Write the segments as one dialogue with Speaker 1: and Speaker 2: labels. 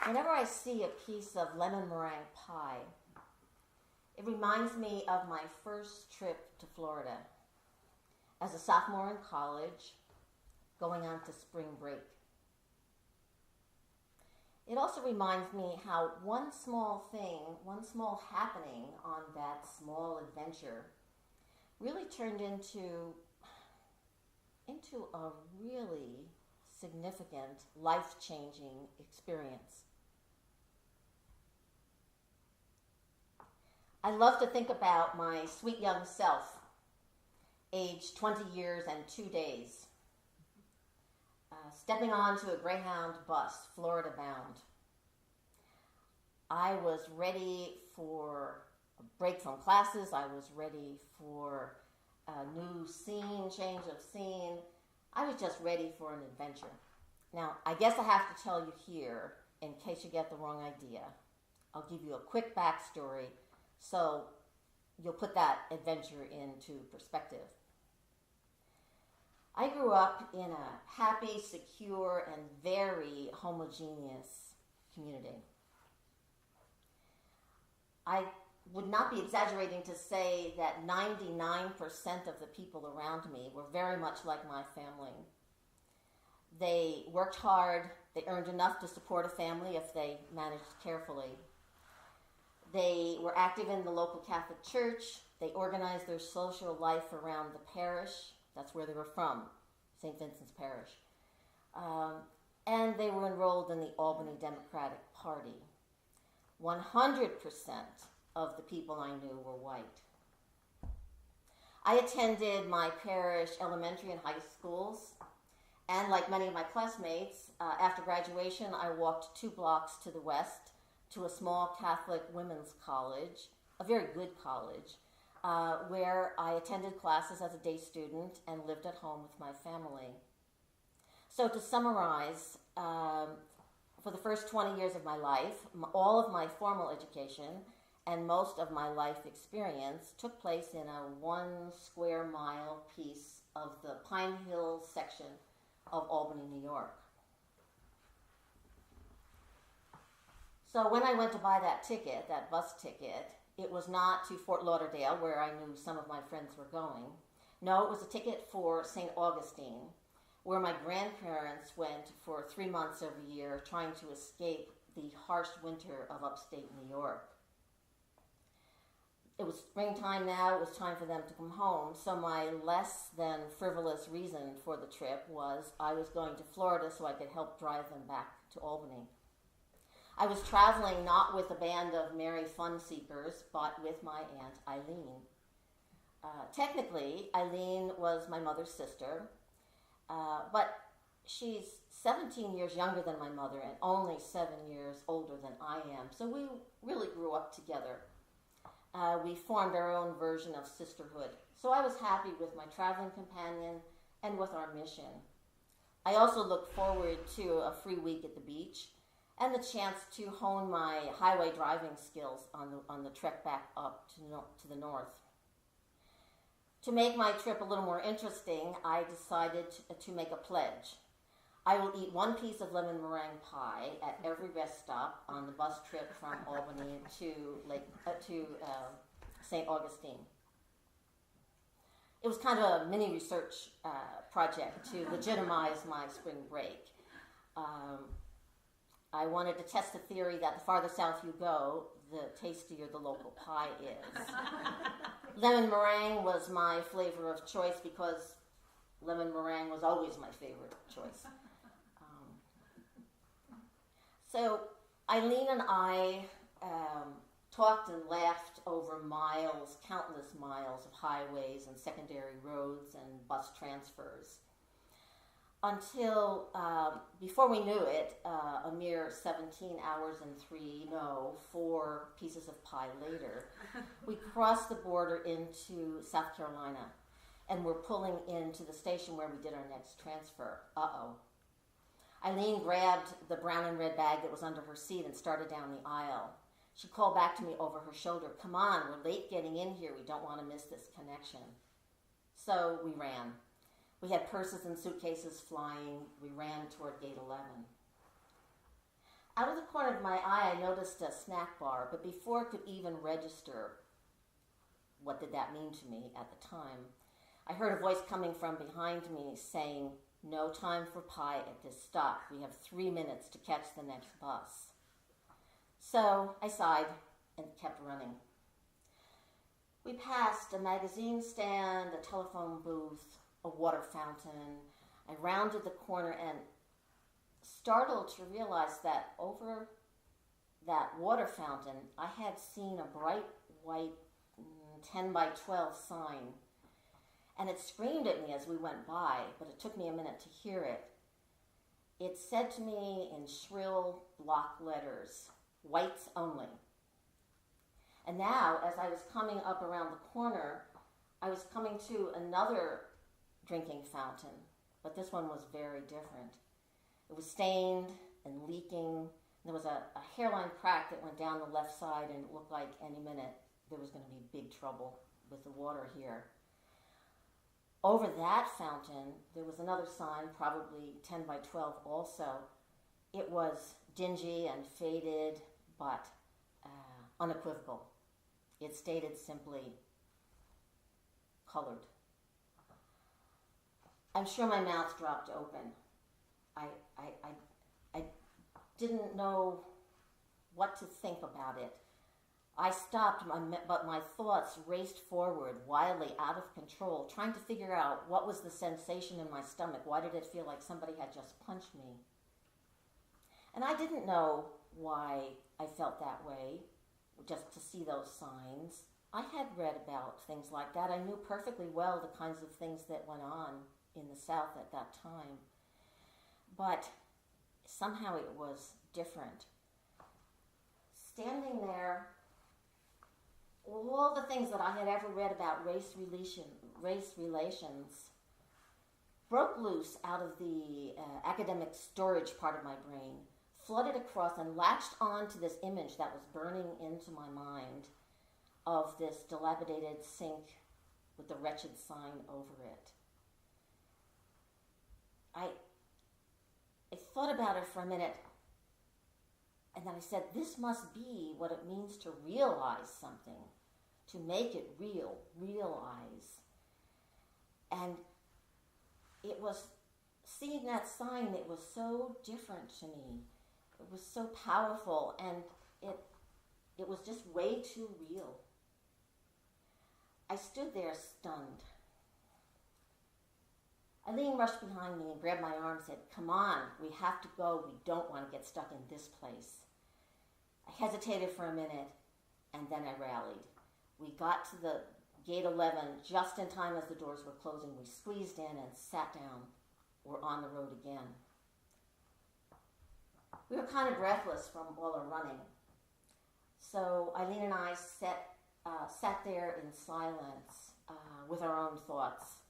Speaker 1: Whenever I see a piece of lemon meringue pie, it reminds me of my first trip to Florida as a sophomore in college, going on to spring break. It also reminds me how one small thing, one small happening on that small adventure really turned into a really significant, life-changing experience. I love to think about my sweet young self, aged 20 years and 2 days, stepping onto a Greyhound bus, Florida bound. I was ready for a break from classes. I was ready for a new scene, change of scene. I was just ready for an adventure. Now, I guess I have to tell you here, in case you get the wrong idea, I'll give you a quick backstory so you'll put that adventure into perspective. I grew up in a happy, secure, and very homogeneous community. I would not be exaggerating to say that 99% of the people around me were very much like my family. They worked hard, they earned enough to support a family if they managed carefully. They were active in the local Catholic Church. They organized their social life around the parish. That's where they were from, St. Vincent's Parish. And they were enrolled in the Albany Democratic Party. 100% of the people I knew were white. I attended my parish elementary and high schools, and like many of my classmates, after graduation, I walked 2 blocks to the west to a small Catholic women's college, a very good college, where I attended classes as a day student and lived at home with my family. So to summarize, for the first 20 years of my life, all of my formal education and most of my life experience took place in a 1 square mile piece of the Pine Hill section of Albany, New York. So when I went to buy that ticket, that bus ticket, it was not to Fort Lauderdale, where I knew some of my friends were going. No, it was a ticket for St. Augustine, where my grandparents went for 3 months every year trying to escape the harsh winter of upstate New York. It was springtime now, it was time for them to come home, so my less than frivolous reason for the trip was I was going to Florida so I could help drive them back to Albany. I was traveling not with a band of merry fun seekers, but with my Aunt Eileen. Technically, Eileen was my mother's sister, but she's 17 years younger than my mother and only 7 years older than I am, so we really grew up together. We formed our own version of sisterhood, so I was happy with my traveling companion and with our mission. I also looked forward to a free week at the beach and the chance to hone my highway driving skills on the trek back up to the north. To make my trip a little more interesting, I decided to make a pledge. I will eat 1 piece of lemon meringue pie at every rest stop on the bus trip from Albany to St. Augustine. It was kind of a mini research project to legitimize my spring break. I wanted to test the theory that the farther south you go, the tastier the local pie is. Lemon meringue was my flavor of choice because lemon meringue was always my favorite choice. So Eileen and I talked and laughed over miles, countless miles of highways and secondary roads and bus transfers. Until, before we knew it, a mere 17 hours and 4 pieces of pie later, we crossed the border into South Carolina and were pulling into the station where we did our next transfer. Eileen grabbed the brown and red bag that was under her seat and started down the aisle. She called back to me over her shoulder, "Come on, we're late getting in here. We don't want to miss this connection." So we ran. We had purses and suitcases flying. We ran toward gate 11. Out of the corner of my eye, I noticed a snack bar, but before it could even register what did that mean to me at the time, I heard a voice coming from behind me saying, "No time for pie at this stop. We have 3 minutes to catch the next bus." So I sighed and kept running. We passed a magazine stand, a telephone booth, a water fountain. I rounded the corner and startled to realize that over that water fountain, I had seen a bright white 10 by 12 sign. And it screamed at me as we went by, but it took me a minute to hear it. It said to me in shrill block letters, "Whites only." And now, as I was coming up around the corner, I was coming to another drinking fountain, but this one was very different. It was stained and leaking. There was a hairline crack that went down the left side, and it looked like any minute there was going to be big trouble with the water here. Over that fountain, there was another sign, probably 10 by 12 also. It was dingy and faded, but unequivocal. It stated simply, "Colored." I'm sure my mouth dropped open. I didn't know what to think about it. I stopped, but my thoughts raced forward, wildly out of control, trying to figure out what was the sensation in my stomach. Why did it feel like somebody had just punched me? And I didn't know why I felt that way, just to see those signs. I had read about things like that. I knew perfectly well the kinds of things that went on in the South at that time. But somehow it was different. Standing there, all the things that I had ever read about race relations broke loose out of the academic storage part of my brain, flooded across and latched on to this image that was burning into my mind of this dilapidated sink with the wretched sign over it. I thought about it for a minute, and then I said, this must be what it means to realize something, to make it real, realize. And it was, seeing that sign, it was so different to me. It was so powerful, and it was just way too real. I stood there stunned. Eileen rushed behind me and grabbed my arm and said, "Come on, we have to go. We don't want to get stuck in this place." I hesitated for a minute, and then I rallied. We got to the gate 11 just in time as the doors were closing. We squeezed in and sat down. We're on the road again. We were kind of breathless from all our running. So Eileen and I sat there in silence with our own thoughts.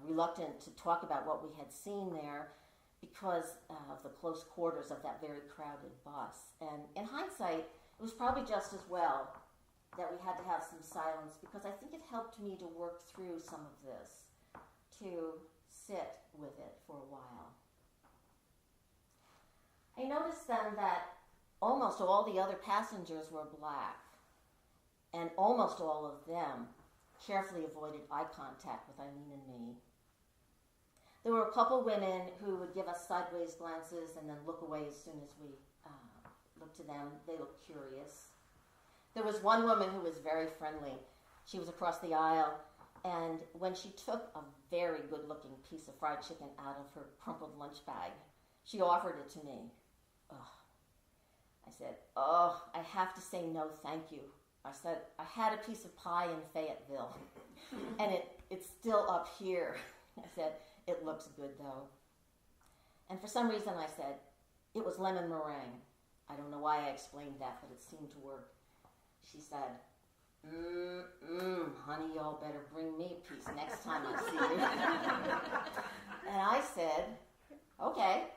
Speaker 1: Reluctant to talk about what we had seen there because of the close quarters of that very crowded bus. And in hindsight, it was probably just as well that we had to have some silence, because I think it helped me to work through some of this, to sit with it for a while. I noticed then that almost all the other passengers were black, and almost all of them carefully avoided eye contact with Eileen and me. There were a couple women who would give us sideways glances and then look away as soon as we looked to them. They looked curious. There was one woman who was very friendly. She was across the aisle, and when she took a very good-looking piece of fried chicken out of her crumpled lunch bag, she offered it to me. I said, I have to say no, thank you. I said, I had a piece of pie in Fayetteville, and it's still up here. I said, it looks good, though. And for some reason, I said, it was lemon meringue. I don't know why I explained that, but it seemed to work. She said, honey, y'all better bring me a piece next time I see you. And I said, okay,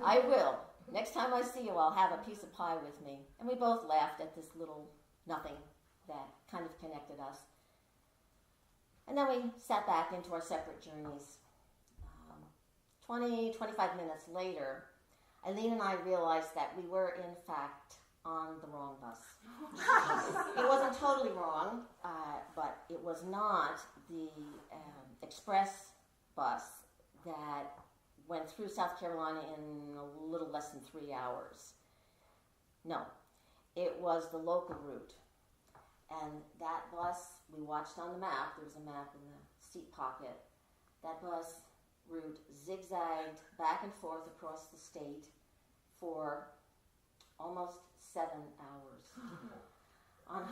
Speaker 1: I will. Next time I see you, I'll have a piece of pie with me. And we both laughed at this little nothing that kind of connected us. And then we sat back into our separate journeys. 20, 25 minutes later, Eileen and I realized that we were, in fact, on the wrong bus. It wasn't totally wrong, but it was not the express bus that went through South Carolina in a little less than 3 hours. No, it was the local route. And that bus, we watched on the map, there was a map in the seat pocket. That bus route zigzagged back and forth across the state for almost 7 hours. On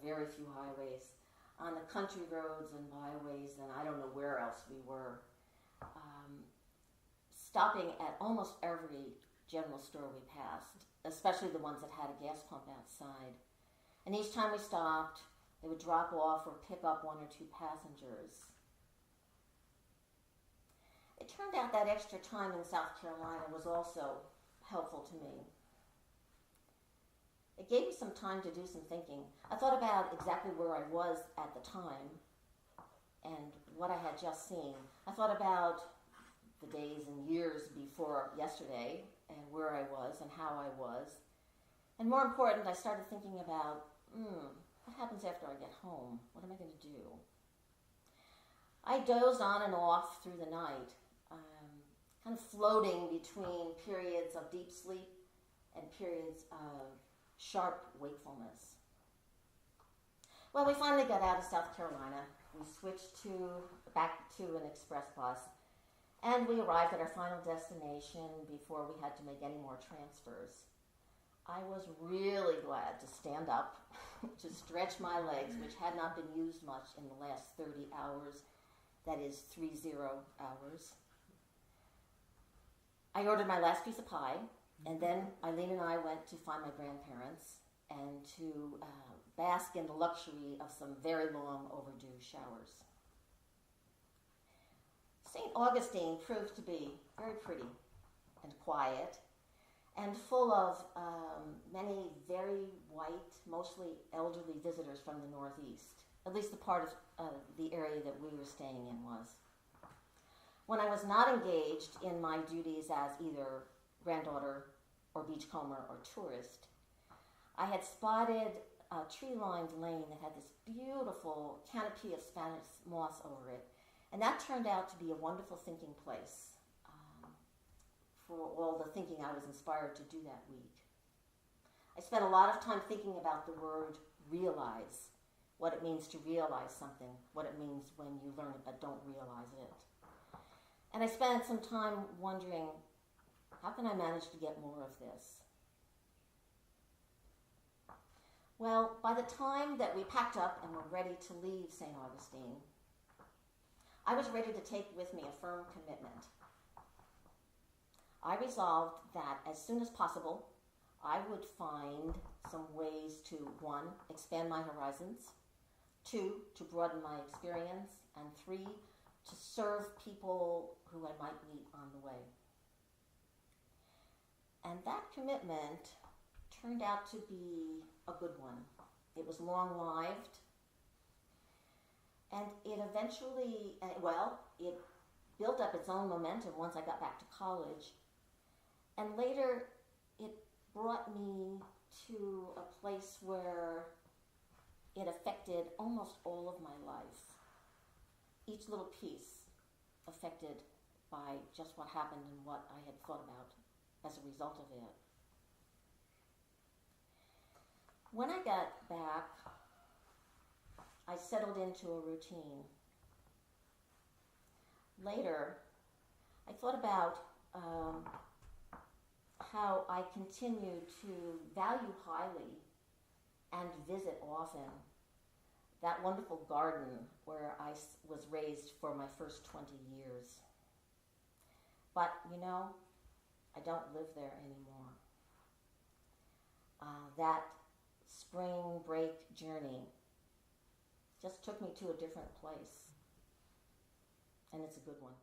Speaker 1: very few highways, on the country roads and byways, and I don't know where else we were. Stopping at almost every general store we passed, especially the ones that had a gas pump outside. And each time we stopped, they would drop off or pick up 1 or 2 passengers. It turned out that extra time in South Carolina was also helpful to me. It gave me some time to do some thinking. I thought about exactly where I was at the time and what I had just seen. I thought about the days and years before yesterday and where I was and how I was. And more important, I started thinking about, what happens after I get home? What am I going to do? I dozed on and off through the night, kind of floating between periods of deep sleep and periods of sharp wakefulness. Well, we finally got out of South Carolina. We switched back to an express bus, and we arrived at our final destination before we had to make any more transfers. I was really glad to stand up, to stretch my legs, which had not been used much in the last 30 hours. That is 30 hours. I ordered my last piece of pie, and then Eileen and I went to find my grandparents and to bask in the luxury of some very long overdue showers. St. Augustine proved to be very pretty and quiet and full of many very white, mostly elderly visitors from the Northeast. At least the part of the area that we were staying in was. When I was not engaged in my duties as either granddaughter or beachcomber or tourist, I had spotted a tree-lined lane that had this beautiful canopy of Spanish moss over it, and that turned out to be a wonderful thinking place for all the thinking I was inspired to do that week. I spent a lot of time thinking about the word realize, what it means to realize something, what it means when you learn it but don't realize it. And I spent some time wondering, how can I manage to get more of this? Well, by the time that we packed up and were ready to leave St. Augustine, I was ready to take with me a firm commitment. I resolved that as soon as possible, I would find some ways to, 1, expand my horizons, 2, to broaden my experience, and 3, to serve people who I might meet on the way. And that commitment turned out to be a good one. It was long-lived, and it eventually, it built up its own momentum once I got back to college, and later it brought me to a place where it affected almost all of my life. Each little piece affected by just what happened and what I had thought about as a result of it. When I got back, I settled into a routine. Later, I thought about how I continue to value highly and visit often that wonderful garden where I was raised for my first 20 years. But, I don't live there anymore. That spring break journey just took me to a different place. And it's a good one.